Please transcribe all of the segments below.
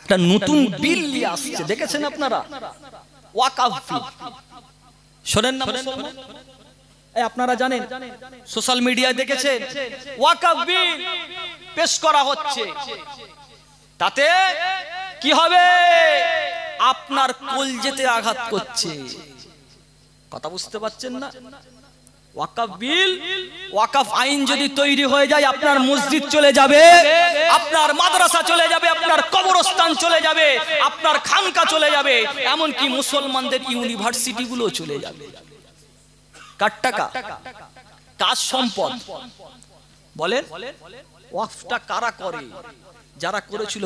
একটা নতুন বিল নিয়ে আসছে, দেখেছেন আপনারা? ওয়াকফ বিল। শোনেন না মুসলমান, আপনারা জানেন, সোশ্যাল মিডিয়ায় দেখেছেন ওয়াকফ বিল পেশ করা হচ্ছে। তাতে কি হবে? আপনার কলজেতে আঘাত করছে। কথা বুঝতে পারছেন না? ওয়াকফ বিল, ওয়াকফ আইন যদি তৈরি হয়ে যায়, আপনার মসজিদ চলে যাবে, আপনার মাদ্রাসা চলে যাবে, আপনার কবরস্থান চলে যাবে, আপনার খানকা চলে যাবে, এমনকি মুসলমানদের ইউনিভার্সিটি গুলো চলে যাবে। কার টাকা? কার সম্পদ? বলেন, ওয়াকফটা কারা করে? যারা করেছিল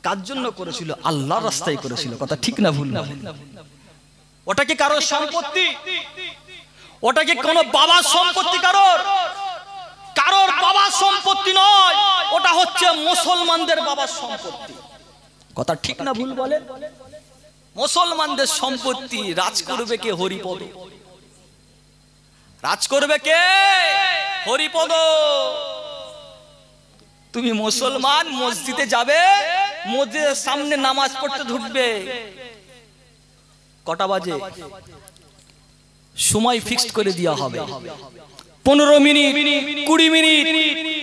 কার জন্য করেছিল? আল্লাহর রাস্তায় করেছিল। কথা ঠিক না ভুল? না, ওটা কি কারোর সম্পত্তি? ওটা কি কোনো বাবার সম্পত্তি? কারোর বাবার সম্পত্তি নয়, ওটা হচ্ছে মুসলমানদের বাবার সম্পত্তি। কথা ঠিক না ভুল বলেন? মুসলমানদের সম্পত্তি। রাজ করবে কে? হরিপদ। রাজ করবে কে? হরিপদ। তুমি মুসলমান, মসজিদে যাবে, মসজিদের সামনে নামাজ পড়তে ঢুকবে, কটা বাজে? সময় ফিক্সড করে দেওয়া হবে, 15 মিনিট 20 মিনিট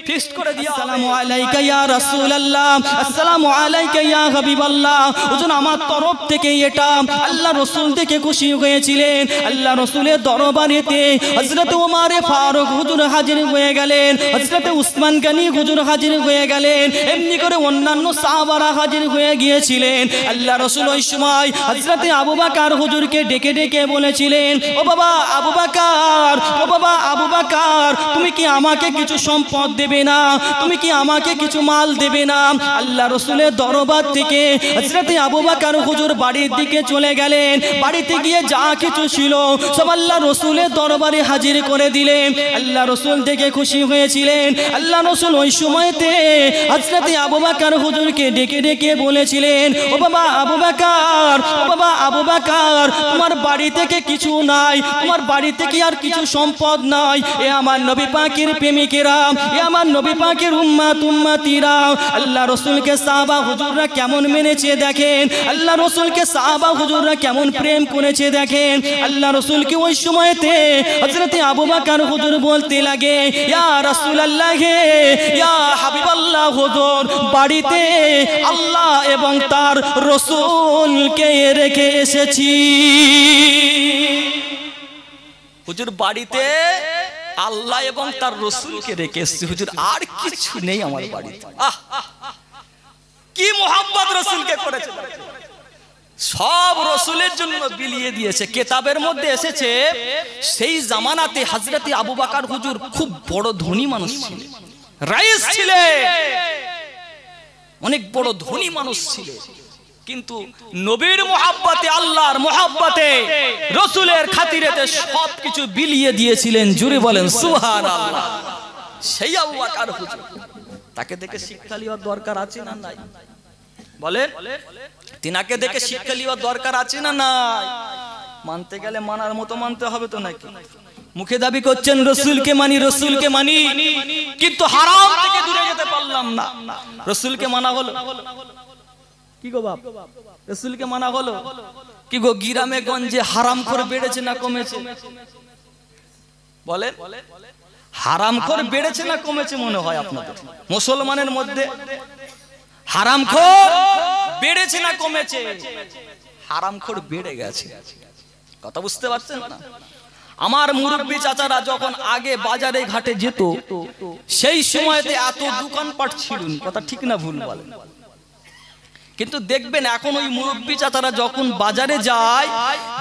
ফিক্সড করে দিয়া। আসসালামু আলাইকা ইয়া রাসূলুল্লাহ, আসসালামু আলাইকা ইয়া হাবিবাল্লাহ। ওজন আমার তরফ থেকে এটা আল্লাহ রাসূল থেকে খুশি হয়েছিলেন। আল্লাহ রাসূলের দরবারেতে হযরত ওমর ফারুক হুজুর হাজির হয়ে গেলেন, হযরত উসমান গনি হুজুর হাজির হয়ে গেলেন, এমনি করে অন্যান্য সাহাবারা হাজির হয়ে গিয়েছিলেন। আল্লাহ রাসূল ওই সময় হযরত আবু বকর হুজুরকে ডেকে ডেকে বলেছিলেন, ও বাবা আবু বকর, ও বাবা আবু বকর, তুমি কি আমাকে কিছু সম্পদ দেবে না? তুমি কি আমাকে কিছু মাল দেবে না? আল্লাহ রাসূলের দরবার থেকে হযরত আবু বকর হুজুর বাড়ির দিকে চলে গেলেন। বাড়িতে গিয়ে যা কিছু ছিল সব আল্লাহ রাসূলের দরবারে হাজির করে দিলেন। আল্লাহ রাসূল থেকে খুশি হয়েছিলেন। আল্লাহ রাসূল ওই সময়তে হযরত আবু বকর হুজুরকে ডেকে ডেকে বলেছিলেন, ও বাবা আবু বকর, ও বাবা আবু বকর, তোমার বাড়ি থেকে কিছু নাই, তোমার বাড়ি থেকে আর কিছু সম্পদ নাই। এ আমার নবী পাকের প্রেমিকেরা, এ আমার নবী পাকের উম্মতিরা, আল্লাহ রাসূলকে সাহাবা হুজুররা কেমন মেনেছে দেখেন, আল্লাহ রাসূলকে সাহাবা হুজুররা কেমন প্রেম করেছে দেখেন। আল্লাহ রাসূলকে ওই সময়তে হযরত আবু বকর হুজুর বলতে লাগে, ইয়া রাসূলুল্লাহ, ইয়া হাবিবাল্লাহ হুজুর, বাড়িতে আল্লাহ এবং তার রাসূলকে রেখে এসেছি। হুজুর বাড়িতে আল্লাহ এবং তার রাসূলকে রেখে এসেছি হুজুর, আর কিছু নেই আমার বাড়িতে। কি মোহাব্বত রাসূলকে করেছে, সব রাসূলের জন্য বিলিয়ে দিয়েছে। কিতাবের মধ্যে এসেছে সেই জামানাতে হযরত আবু বকর হুজুর খুব বড় ধনী মানুষ ছিলেন, রাইস ছিলেন, অনেক বড় ধনী মানুষ ছিলেন, কিন্তু নবীর মোহাব্বতে, আল্লাহর মোহাব্বতে, রাসূলের খাতিরেতে সবকিছু বিলিয়ে দিয়েছিলেন। জুড়ে বলেন সুবহানাল্লাহ। সেই আবু বকর হুজুর, তাকে দেখে শিক্ষা নেওয়ার দরকার আছে না নাই? বলেন, তিনাকে দেখে শিক্ষা নেওয়ার দরকার আছে না নাই? মানতে গেলে মানার মতো মানতে হবে তো নাকি? মুখে দাবি করছেন রাসূলকে মানি, রাসূলকে মানি, কিন্তু হারাম থেকে দূরে যেতে পারলাম না। রাসূলকে মানা হলো, কি গো বাপ, রাসূলকে মানা হলো, কি গো গ্রামে গঞ্জে হারামখোর বেড়েছে না কমেছে? বলেন, হারামখোর বেড়েছে না কমেছে মনে হয় আপনাদের? মুসলমানের মধ্যে হারামখোর বেড়েছে না কমেছে? হারামখোর বেড়ে গেছে। কথা বুঝতে পারছেন না? আমার মুরব্বি চাচারা যখন আগে বাজারে ঘাটে যেত, সেই সময়তে এত দোকানপাট ছিল না। কথা ঠিক না ভুল বলেন? কিন্তু দেখবেন এখন ওই মুরব্বি চাচারা যখন বাজারে যায়,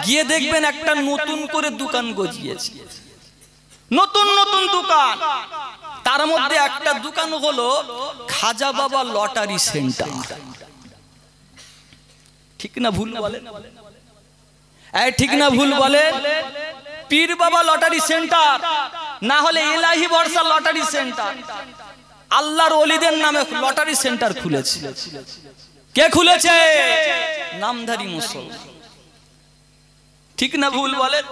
গিয়ে দেখবেন একটা নতুন করে দোকান গজিয়েছে, নতুন নতুন দোকান। তার মধ্যে একটা দোকান হলো খাজা বাবা লটারি সেন্টার। ঠিক না ভুল বলেন? এই ঠিক না ভুল বলেন? পীর বাবা লটারি সেন্টার, না হলে ইলাহি বর্ষা লটারি সেন্টার। আল্লাহর ওলিদের নামে লটারি সেন্টার খুলেছে। কে খুলেছে? নামধারী মুসলমান। ঠিক না ভুল বলেন?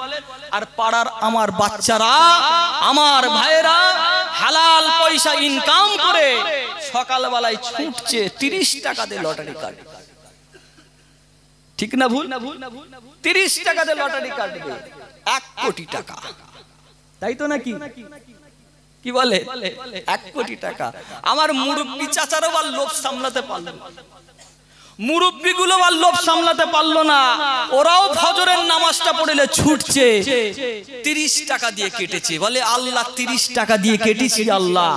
আর পাড়ার আমার বাচ্চারা, আমার ভাইয়েরা হালাল পয়সা ইনকাম করে সকালবেলায় ছুটছে 30 টাকাতে লটারি কাটবে। ঠিক না ভুল? 30 টাকাতে লটারি কাটবে 1 কোটি টাকা, তাই তো নাকি? কি বলে 1 কোটি টাকা। আমার মুরব্বি চাচারও আর লোভ সামলাতে পারলো না, মুরব্বিগুলো আর লোভ সামলাতে পারলো না, ওরাও ফজরের নামাজটা পড়লে ছুটছে 30 টাকা দিয়ে কেটেছে। বলে আল্লাহ 30 টাকা দিয়ে কেটেছি, আল্লাহ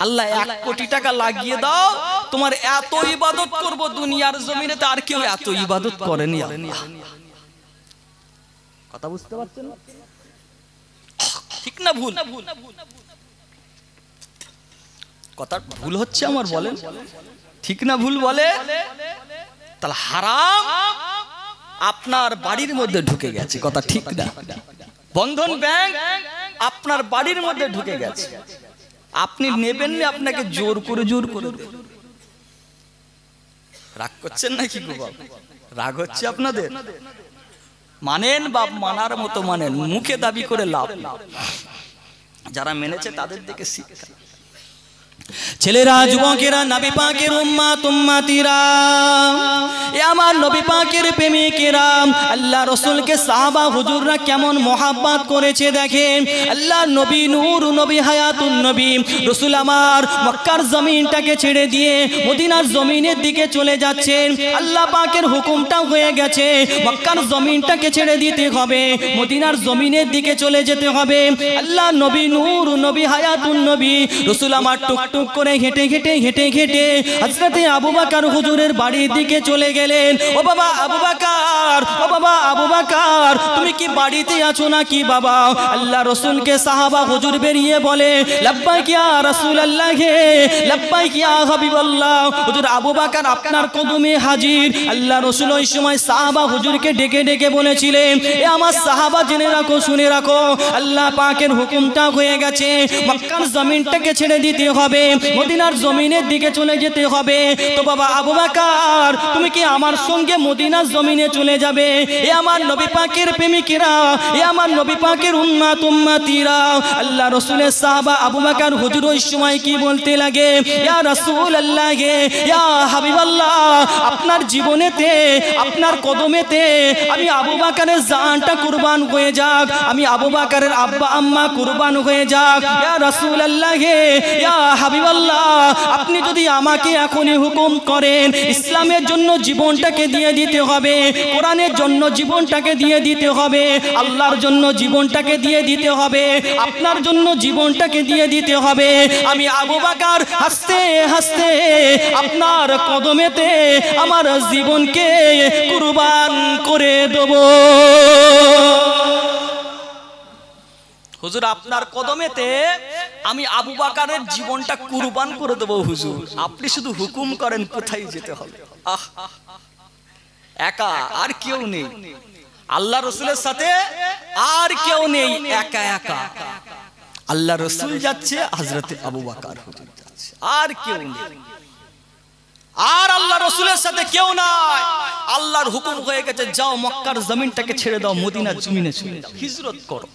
আল্লাহ 1 কোটি টাকা লাগিয়ে দাও, তোমার এত ইবাদত করব দুনিয়ার জমিনে তো আর কেউ এত ইবাদত করেনি। কথা বুঝতে পারছেন? ঠিক না ভুল? কথা ভুল হচ্ছে আমার, বলেন ঠিক না ভুল? বলে তাহলে হারাম আপনার বাড়ির মধ্যে ঢুকে গেছে, কথা ঠিক না? বন্ধন ব্যাংক আপনার বাড়ির মধ্যে ঢুকে গেছে, আপনি নেবেন না, আপনাকে জোর করে রাগ করছেন নাকি গো বাবা? রাগ হচ্ছে আপনাদের? মানেন বাপ, মানার মতো মানেন, মুখে দাবি করে লাভ। যারা মেনেছে তাদের দিকে শিক্ষা। ছেলেরা, যুবকেরা, নবী পাকের উম্মত উম্মতিরা, এ আমার নবী পাকের প্রেমিকেরা, আল্লাহ রাসূলকে সাহাবা হুজুররা কেমন মোহাব্বত করেছে দেখেন। আল্লাহ নবী নূর নবী হায়াতুন নবী রাসূল আমার মক্কার জমিনটাকে ছেড়ে দিয়ে মদিনার জমিনের দিকে চলে যাচ্ছেন। আল্লাহ পাকের হুকুমটা হয়ে গেছে, মক্কার জমিনটাকে ছেড়ে দিতে হবে, মদিনার জমিনের দিকে চলে যেতে হবে। আল্লাহ নবী নূর নবী হায়াতুন নবী রাসূল আমার টুকটুক করে হেঁটে হযরতে আবু বকর হুজুরের বাড়ির দিকে চলে গেলেন। ও বাবা আবু বকর, ও বাবা আবু বকর, তুমি কি বাড়িতে আছো নাকি বাবা? আল্লাহ রাসূলকে সাহাবা হুজুর বেরিয়ে বলে, লাব্বাইক ইয়া রাসূলুল্লাহ, লাব্বাইক ইয়া হাবিবাল্লাহ। হুজুর আবু বকর আপনার কদমে হাজির। আল্লাহ রাসূল ওই সময় সাহাবা হুজুরকে ডেকে বলেছিলেন, এ আমার সাহাবা জেনে রাখো, শুনে রাখো, আল্লাহ পাকের হুকুমটা হয়ে গেছে, মক্কার জমিনটাকে ছেড়ে দিতে হবে, মদিনার জমিনের দিকে চলে যেতে হবে। তো বাবা আবু বকর, তুমি কি আমার সঙ্গে মদিনার জমিনে চলে যাবে? এ আমার নবী পাকের প্রেমিকেরা, এ আমার নবী পাকের উম্মত উম্মতিরা, আল্লাহ রাসূলের সাহাবা আবু বকর হুজুর ওই সময় কি বলতে লাগে, ইয়া রাসূলুল্লাহ, ইয়া হাবিবাল্লাহ, আপনার জীবনেতে, আপনার কদমেতে আমি আবু বকরের জানটা কুরবান হয়ে যাক, আমি আবু বকরের আব্বা আম্মা কুরবান হয়ে যাক। ইয়া রাসূলুল্লাহ, ইয়া হাবিবাল্লাহ, আপনি যদি আমাকে এখনই হুকুম করেন, ইসলামের জন্য জীবনটাকে দিয়ে দিতে হবে, কোরআনের জন্য জীবনটাকে দিয়ে দিতে হবে, আল্লাহর জন্য জীবনটাকে দিয়ে দিতে হবে, আপনার জন্য জীবনটাকে দিয়ে দিতে হবে, আমি আবু বকর হাসতে হাসতে আপনার কদমেতে আমার জীবনকে কুরবান করে দেব। হুজুর আপনার কদমেতে আমি আবু বকরের জীবনটা কুরবান করে দেব হুজুর, আপনি শুধু হুকুম করেন কোথায় যেতে হবে। আহ, একা, আর কেউ নেই, আল্লাহ রাসূলের সাথে আর কেউ নেই, একা একা আল্লাহ রাসূল যাচ্ছে, হযরতে আবু বকর হুজুর যাচ্ছে, আর কেউ নেই, আর আল্লাহ রাসূলের সাথে কেউ নাই। আল্লাহর হুকুম হয়ে গেছে, যাও মক্কার জমিনটাকে ছেড়ে দাও, মদিনার জমিনে চলে যাও, হিজরত করো।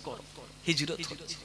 হিজরত হচ্ছে।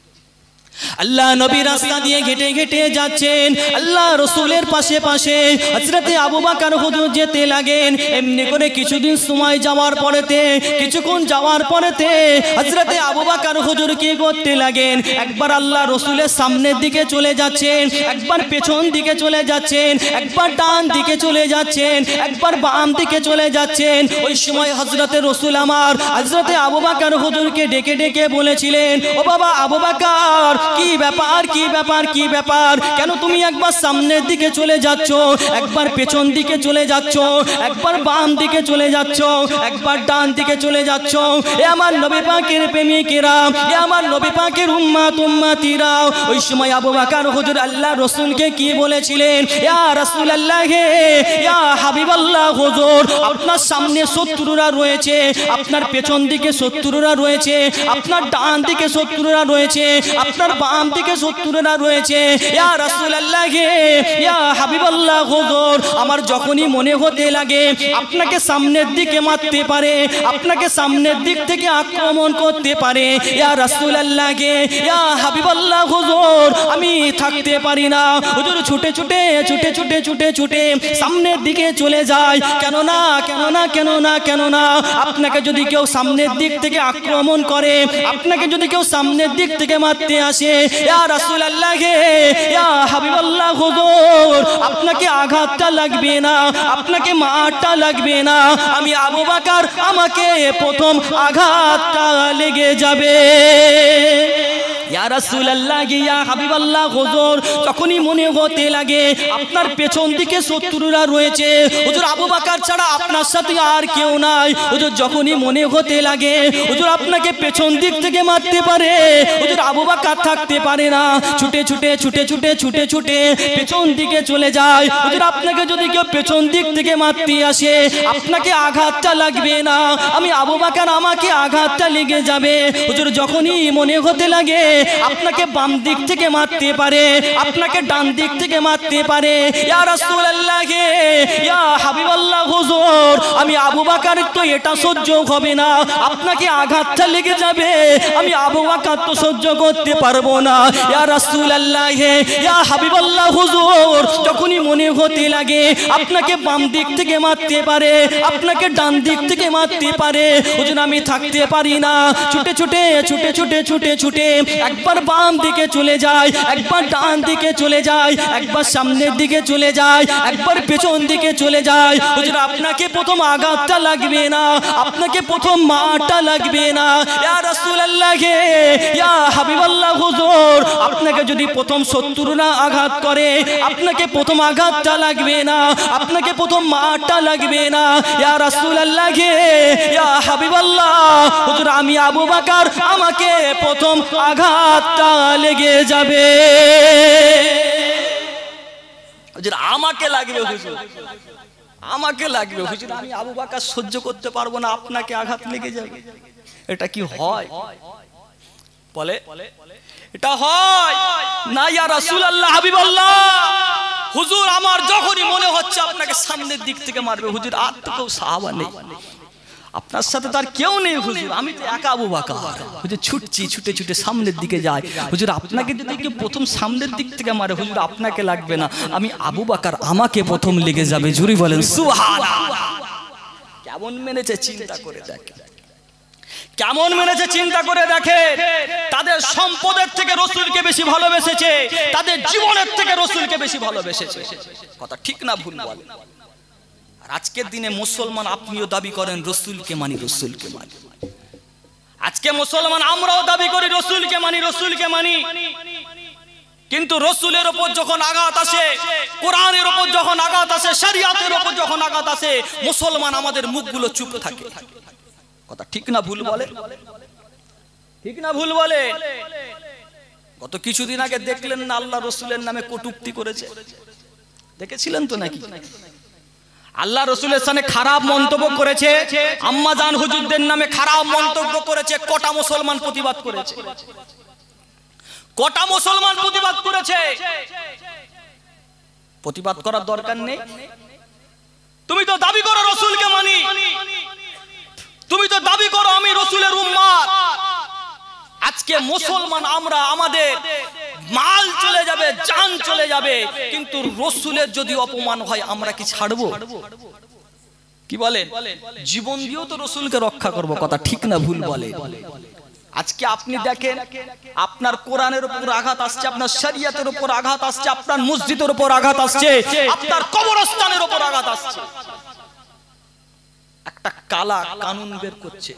আল্লাহ নবী রাস্তা দিয়ে হেঁটে যাচ্ছেন, আল্লাহ রাসূলের পাশে হযরতে আবু বকর হুজুর যেতে লাগেন। এমনি করে কিছুদিন সময় যাওয়ার পরেতে, কিছুক্ষণ যাওয়ার পরেতে হযরতে আবু বকর হুজুর কি করতে লাগেন, একবার আল্লাহ রাসূলের সামনের দিকে চলে যাচ্ছেন, একবার পেছন দিকে চলে যাচ্ছেন, একবার ডান দিকে চলে যাচ্ছেন, একবার বাম দিকে চলে যাচ্ছেন। ওই সময় হযরতে রাসূল আমার হযরতে আবু বকর হুজুরকে ডেকে বলেছিলেন, ও বাবা আবু বকর, কি ব্যাপার, কি ব্যাপার, কি ব্যাপার, কেন তুমি একবার সামনের দিকে চলে যাচ্ছ, একবার পেছন দিকে চলে যাচ্ছ, একবার বাম দিকে চলে যাচ্ছ, একবার ডান দিকে চলে যাচ্ছ? এ আমার নবী পাকের প্রেমিকেরা, এ আমার নবী পাকের উম্মত উম্মতিরা, ওই সময় আবু বকর হুজুর আল্লাহ রাসূলকে কি বলেছিলেন, ইয়া রাসূলুল্লাহ, ইয়া হাবিবাল্লাহ হুজুর, আপনার সামনে শত্রুরা রয়েছে, আপনার পেছন দিকে শত্রুরা রয়েছে, আপনার ডান দিকে শত্রুরা রয়েছে, আপনার বাম দিকে শত্রুরা রয়েছে। ইয়া রাসূলুল্লাহ ইয়া হাবিবাল্লাহ হুজুর, আমার যখনই মনে হতে লাগে আপনাকে সামনের দিকে মারতে পারে, আপনাকে সামনের দিক থেকে আক্রমণ করতে পারে, ইয়া রাসূলুল্লাহ ইয়া হাবিবাল্লাহ হুজুর, আমি থাকতে পারি না হুজুর, ছুটে ছুটে ছুটে ছুটে ছুটে ছুটে সামনের দিকে চলে যায়। কেননা কেননা কেননা কেননা আপনাকে যদি কেউ সামনের দিক থেকে আক্রমণ করে, আপনাকে যদি কেউ সামনের দিক থেকে মারতে আসে, ইয়া রাসূলুল্লাহ ইয়া হাবিবাল্লাহ হুজুর, আপনাকে আঘাতটা লাগবে না, আপনাকে মারটা লাগবে না, আমি আবু বকর, আমাকে প্রথম আঘাতটা লেগে যাবে। ইয়া রাসূলুল্লাহ ইয়া হাবিবাল্লাহ হুজুর, যখনই মনে হতে লাগে আপনার পেছন দিকে শত্রুরা রয়েছে হুজুর, আবু বকর ছাড়া আপনার সাথে আর কেউ নাই হুজুর, যখনই মনে হতে লাগে হুজুর আপনাকে পেছন দিক থেকে মারতে পারে হুজুর, আবু বকর থাকতে পারে না, ছুটে ছুটে ছুটে ছুটে ছুটে ছুটে পেছন দিকে চলে যায় হুজুর। আপনাকে যদি কেউ পেছন দিক থেকে মারতে আসে, আপনাকে আঘাতটা লাগবে না, আমি আবু বকর, আমাকে আঘাতটা লেগে যাবে হুজুর। যখনই মনে হতে লাগে আপনাকে বাম দিক থেকে মারতে পারে, আপনাকে ডান দিক থেকে মারতে পারে, ইয়া রাসূলুল্লাহ ইয়া হাবিবাল্লাহ হুজুর, আমি আবু বকর তো এটা সহ্য হবে না, আপনাকে আঘাতটা লেগে যাবে, আমি আবু বকর তো সহ্য করতে পারবো না, ইয়া রাসূলুল্লাহ ইয়া হাবিবাল্লাহ হুজুর, যখনই মনে হতে লাগে আপনাকে বাম দিক থেকে মারতে পারে, আপনাকে ডান দিক থেকে মারতে পারে হুজুর, আমি থাকতে পারি না, ছুটে ছুটে ছুটে ছুটে ছুটে ছুটে একবার বাম দিকে চলে যায়, একবার ডান দিকে চলে যায়, একবার সামনের দিকে চলে যায়, একবার পেছন দিকে চলে যায় হুজুর। আপনাকে প্রথম আঘাতটা লাগবে না, আপনাকে প্রথম মারটা লাগবে না, ইয়া রাসূলুল্লাহ ইয়া হাবিবাল্লাহ হুজুর, আপনাকে যদি প্রথম শত্রুরা আঘাত করে, আপনাকে প্রথম আঘাতটা লাগবে না, আপনাকে প্রথম মারটা লাগবে না, ইয়া রাসূলুল্লাহ ইয়া হাবিবাল্লাহ হুজুর, আমি আবু বকর, আমাকে প্রথম আঘাতটা লেগে যাবে হুজুর, আমাকে লাগবে হুজুর, আমাকে লাগবে হুজুর, আমি আবু বকর সহ্য করতে পারবো না, আপনাকে আঘাত লেগে যাবে। এটা কি হয়? বলে এটা হয় না। ইয়া রাসূলুল্লাহ হাবিবাল্লাহ হুজুর, আমার যখনই মনে হচ্ছে আপনাকে সামনের দিক থেকে মারবে হুজুর, আর তো কেউ সাহাবা নেই, আপনার সাথে তার কেউ নেই হুজুর, আমি তো একা আবু বকর হুজুর, ছুটছি, ছুটে ছুটে সামনের দিকে যাই হুজুর, আপনাকে যদি কেউ প্রথম সামনের দিক থেকে মারে হুজুর, আপনাকে লাগবে না, আমি আবু বকর, আমাকে প্রথম লেগে যাবে। জুরি বলেন সুবহানাল্লাহ। কেমন মেনেছে চিন্তা করে দেখে, কেমন মেনেছে চিন্তা করে দেখে। তাদের সম্পদের থেকে রাসূলকে বেশি ভালোবেসেছে, তাদের জীবনের থেকে রাসূলকে বেশি ভালোবেসেছে। কথা ঠিক না ভুল বল? আর আজকের দিনে মুসলমান আপনিও দাবি করেন রাসূলকে মানি, রাসূলকে মানি। আজকে মুসলমান আমরাও দাবি করি রাসূলকে মানি, রাসূলকে মানি, কিন্তু রাসূলের উপর যখন আঘাত আসে, কোরআনের উপর যখন আঘাত আসে, শরীয়তের উপর যখন আঘাত আসে, মুসলমান আমাদের মুখগুলো চুপ থাকে। কথা ঠিক না ভুল বলে? ঠিক না ভুল বলে? গত কিছুদিন আগে দেখলেন না আল্লাহ রাসূলের নামে কটূক্তি করেছে, দেখেছিলেন তো নাকি? আল্লাহ রাসূলের সামনে খারাপ মন্তব্য করেছে, আম্মা জান হুজুরদের নামে খারাপ মন্তব্য করেছে, কটা মুসলমান প্রতিবাদ করেছে, কটা মুসলমান প্রতিবাদ করেছে? প্রতিবাদ করার দরকার নেই। তুমি তো দাবি করো রাসূলকে মানি, তুমি তো দাবি করো আমি রাসূলের উম্মত। আজকে মুসলমান আমরা, আমাদের মাল চলে যাবে, জান চলে যাবে, কিন্তু রাসূলের যদি অপমান হয় আমরা কি ছাড়বো? কি বলেন? জীবন দিয়েও তো রাসূলকে রক্ষা করব। কথা ঠিক না ভুল বলে? আজকে আপনি দেখেন, আপনার কোরআনের উপর আঘাত আসছে, আপনার শরীয়তের উপর আঘাত আসছে, আপনার মসজিদের উপর আঘাত আসছে, আপনার কবরস্থানের উপর আঘাত আসছে। একটা কালা কানুন বের করছে,